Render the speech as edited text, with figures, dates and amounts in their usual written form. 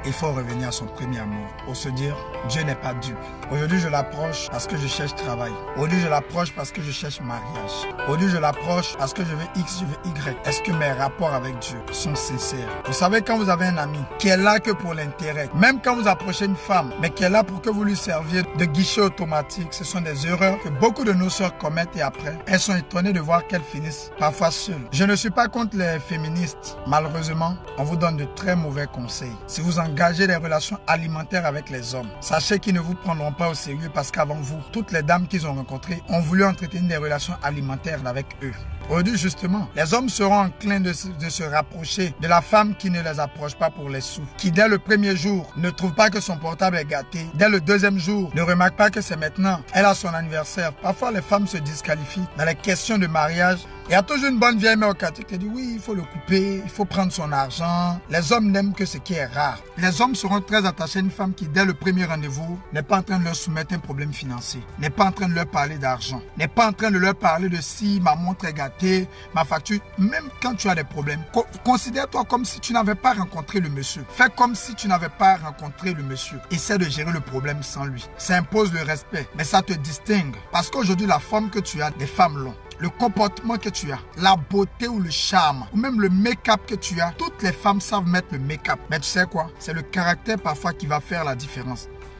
il faut revenir à son premier amour pour se dire, Dieu n'est pas dupe. Aujourd'hui, je l'approche parce que je cherche travail. Aujourd'hui, je l'approche parce que je cherche mariage. Aujourd'hui, je l'approche parce que je veux X, je veux Y. Est-ce que mes rapports avec Dieu sont sincères? Vous savez, quand vous avez un ami qui est là que pour l'intérêt, même quand vous approchez une femme, mais qui est là pour que vous lui serviez de guichet automatique, ce sont des erreurs que beaucoup de nos sœurs commettent et après, elles sont étonnées de voir qu'elles finissent parfois seules. Je ne suis pas contre les féministes. Malheureusement, on vous donne de très mauvais conseils. Si vous engagez des relations alimentaires avec les hommes, sachez qu'ils ne vous prendront pas au sérieux parce qu'avant vous, toutes les dames qu'ils ont rencontrées ont voulu entretenir des relations alimentaires avec eux. Aujourd'hui, justement, les hommes seront enclins de se rapprocher de la femme qui ne les approche pas pour les sous, qui dès le premier jour ne trouve pas que son portable est gâté, dès le deuxième jour ne remarque pas que c'est maintenant, elle a son anniversaire. Parfois, les femmes se disqualifient dans les questions de mariage. Il y a toujours une bonne vieille mère au quartier qui dit oui, il faut le couper, il faut prendre son argent. Les hommes n'aiment que ce qui est rare. Les hommes seront très attachés à une femme qui, dès le premier rendez-vous, n'est pas en train de leur soumettre un problème financier, n'est pas en train de leur parler d'argent, n'est pas en train de leur parler de si ma montre est gâtée, ma facture. Même quand tu as des problèmes, considère-toi comme si tu n'avais pas rencontré le monsieur. Fais comme si tu n'avais pas rencontré le monsieur. Essaie de gérer le problème sans lui. Ça impose le respect, mais ça te distingue. Parce qu'aujourd'hui, la forme que tu as, des femmes l'ont. Le comportement que tu as, la beauté ou le charme, ou même le make-up que tu as, toutes les femmes savent mettre le make-up. Mais tu sais quoi? C'est le caractère parfois qui va faire la différence.